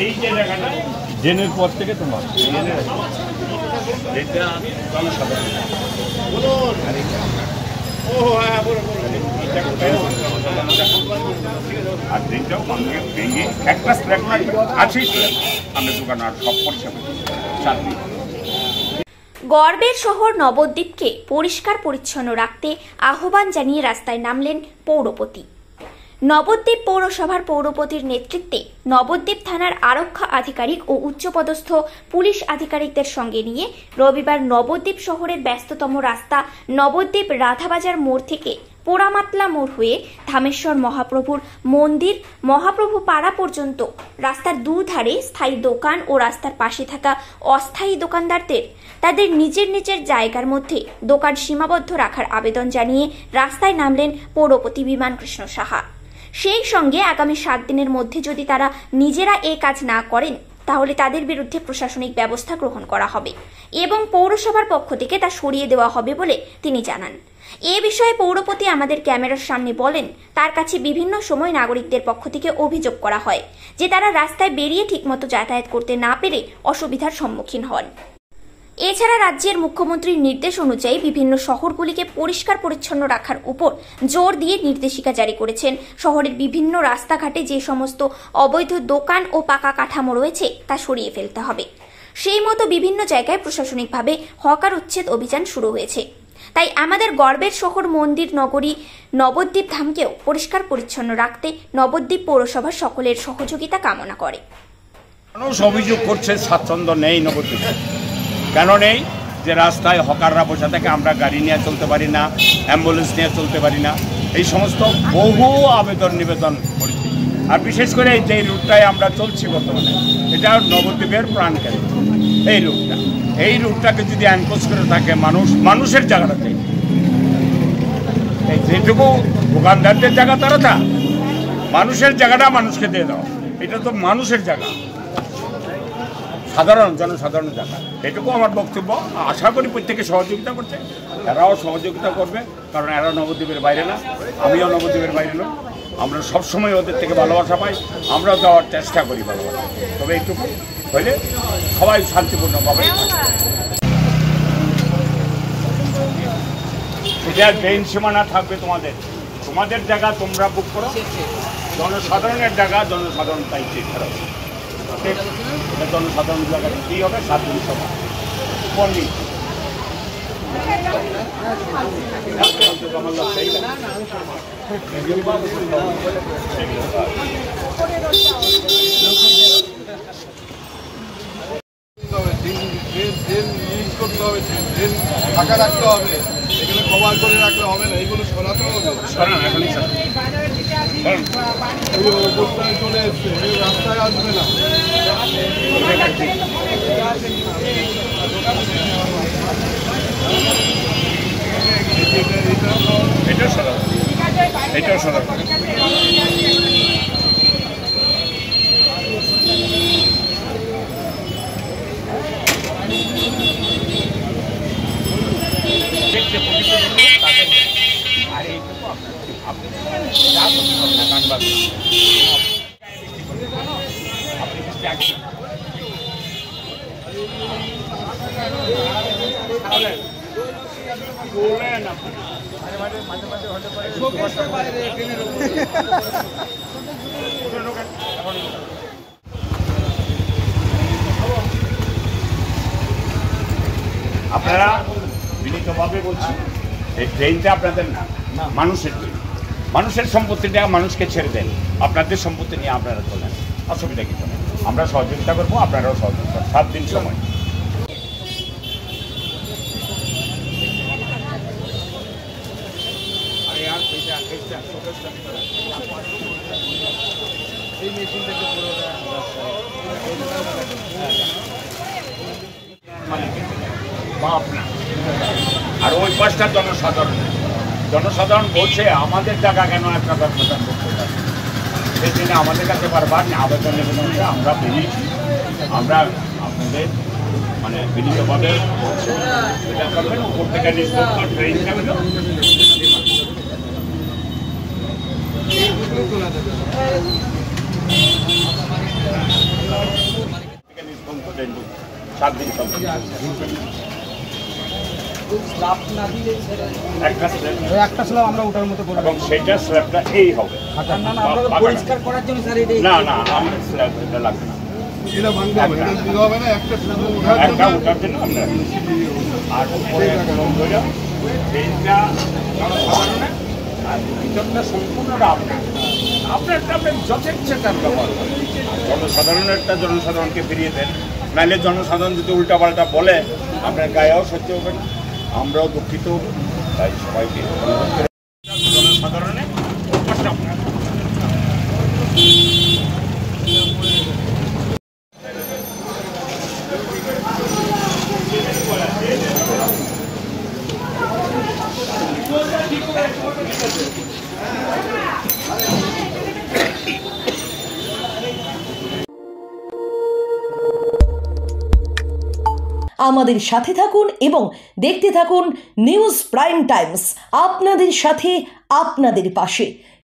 এই যে জায়গাটা ড্রেনের পর থেকে তোমার এটা জনসাধারণ আর ড্রেনটাও ভেঙে একটা স্ল্যাব আছেই স্ল্যাব আমরা দোকান আর সব পরিষেবা চাকরি। গর্বের শহর নবদ্বীপকে পরিষ্কার পরিচ্ছন্ন রাখতে আহ্বান জানিয়ে রাস্তায় নামলেন পৌরপতি। নবদ্বীপ পৌরসভার পৌরপতির নেতৃত্বে নবদ্বীপ থানার আরক্ষা আধিকারিক ও উচ্চপদস্থ পুলিশ আধিকারিকদের সঙ্গে নিয়ে রবিবার নবদ্বীপ শহরের ব্যস্ততম রাস্তা নবদ্বীপ রাধাবাজার মোড় থেকে পোড়ামাতলা মোড় হয়ে ধামেশ্বর মহাপ্রভুর মন্দির মহাপ্রভু পাড়া পর্যন্ত রাস্তার দুধারে স্থায়ী দোকান ও রাস্তার পাশে থাকা অস্থায়ী দোকানদারদের তাদের নিজের নিজের জায়গার মধ্যে দোকান সীমাবদ্ধ রাখার আবেদন জানিয়ে রাস্তায় নামলেন পৌরপতি বিমান কৃষ্ণ সাহা। সেই সঙ্গে আগামী 7 দিনের মধ্যে যদি তারা নিজেরা এই কাজ না করেন তাহলে তাদের বিরুদ্ধে প্রশাসনিক ব্যবস্থা গ্রহণ করা হবে এবং পৌরসভার পক্ষ থেকে তা সরিয়ে দেওয়া হবে বলে তিনি জানান। এ বিষয়ে পৌরপতি আমাদের ক্যামেরার সামনে বলেন, তার কাছে বিভিন্ন সময় নাগরিকদের পক্ষ থেকে অভিযোগ করা হয় যে তারা রাস্তায় বেরিয়ে ঠিকমতো যাতায়াত করতে না পেরে অসুবিধার সম্মুখীন হন। এছাড়া রাজ্যের মুখ্যমন্ত্রীর নির্দেশ অনুযায়ী বিভিন্ন শহরগুলিকে পরিষ্কার পরিচ্ছন্ন রাখার উপর জোর দিয়ে নির্দেশিকা জারি করেছেন। শহরের বিভিন্ন রাস্তাঘাটে যে সমস্ত অবৈধ দোকান ও পাকা কাঠামো রয়েছে তা সরিয়ে ফেলতে হবে। সেই মতো বিভিন্ন জায়গায় প্রশাসনিকভাবে হকার উচ্ছেদ অভিযান শুরু হয়েছে। তাই আমাদের গর্বের শহর মন্দির নগরী নবদ্বীপ ধামকেও পরিষ্কার পরিচ্ছন্ন রাখতে নবদ্বীপ পৌরসভা সকলের সহযোগিতা কামনা করে। মানুষ অভিযোগ করছে স্বাচ্ছন্দ্য নেই নবদ্বীপে। কেন নেই? যে রাস্তায় হকাররা বসে থাকে, আমরা গাড়ি নিয়ে চলতে পারি না, অ্যাম্বুলেন্স নিয়ে চলতে পারি না, এই সমস্ত বহু আবেদন নিবেদন করেছি। আর বিশেষ করে যে রুটটায় আমরা চলছি বর্তমানে, এটা নবদ্বীপের প্রাণকেন্দ্র। এই রুটটাকে যদি এনক্লোজ করে থাকে মানুষের জায়গাটাতে, এই যেটুকু দোকানদারদের জায়গা তারা তা মানুষের জায়গাটা মানুষকে দিয়ে দাও, এটা তো মানুষের জায়গা, জনসাধারণ জায়গা। এটুকু আমার বক্তব্য। আশা করি প্রত্যেকে সহযোগিতা করছে, এরাও সহযোগিতা করবে, কারণ এরা নবদ্বীপের বাইরে না, আমিও নবদ্বীপের বাইরে না। আমরা সবসময় ওদের থেকে ভালোবাসা পাই, আমরাও দেওয়ার চেষ্টা করি ভালোবাসা। তবে এইটুকু হইলে সবাই শান্তিপূর্ণভাবে এটা ড্রেন সীমানা থাকবে। তোমাদের জায়গা তোমরা বুক করো, জনসাধারণের জায়গা জনসাধারণ তাই ঠিক করো। এটা জনসাধারণ জায়গাটা কী হবে? 7 দিন সময় পন্ডিত করতে হবে, ফাঁকা রাখতে হবে, এগুলো কভার করে রাখলে হবে না, এগুলো সরাতে হবে। অবস্থায় চলে এসছে, রাস্তায় আসবে না। এটাও সরাতে আপনারা বিনীতভাবে বলছি, এই ট্রেনটা আপনাদের না, মানুষের ট্রেন। মানুষের সম্পত্তিটা মানুষকে ছেড়ে দেন, আপনাদের সম্পত্তি নিয়ে আপনারা চলেন, অসুবিধা কিছু নেই। আমরা সহযোগিতা করবো, আপনারাও সহযোগিতা। 7 দিন সময়। আর ওই পাশটা জনসাধারণ বলছে আমাদের জায়গা কেন একটা প্রদান করতে পারে। সেই জন্য আমাদের কাছে বারবার আবেদন নিবেদন করে আমরা বেরিয়েছি। আমরা আপনাদের মানে বিনীতভাবে এটা করবেন, উপর থেকে ট্রেন যাবেন। 7 দিন চলবে। একটা স্ল্যাব একটা স্ল্যাব আমরা ওটার মতো করে এবং সেটা স্ল্যাবটা এই হবে। পরিষ্কার করার জন্য স্যার এটা না না আমরা স্ল্যাব এটা লাগবে না, এটা ভাঙতে হবে, এটা দিতে হবে না, একটা স্ল্যাব উঠার একটা জন্য ওঠার জন্য আমরা আর উপরে কলম ধরে সেইটা জনসাধারণের আর ভিতরটা সম্পূর্ণটা আপনার আপনারটা আপনি যথেচ্ছার ব্যবহার করেন। জনসাধারণেরটা জনসাধারণকে ফিরিয়ে দেন, নাহলে জনসাধারণ যদি উল্টাপাল্টা বলে আপনার গায়েও সহ্য হবে না, আমরাও দুঃখিত হব। তাই সবাইকে অনুরোধ করে জনসাধারণের কষ্ট আপনার। আমাদের সাথে থাকুন এবং দেখতে থাকুন নিউজ প্রাইম টাইমস, আপনাদের সাথে আপনাদের পাশে।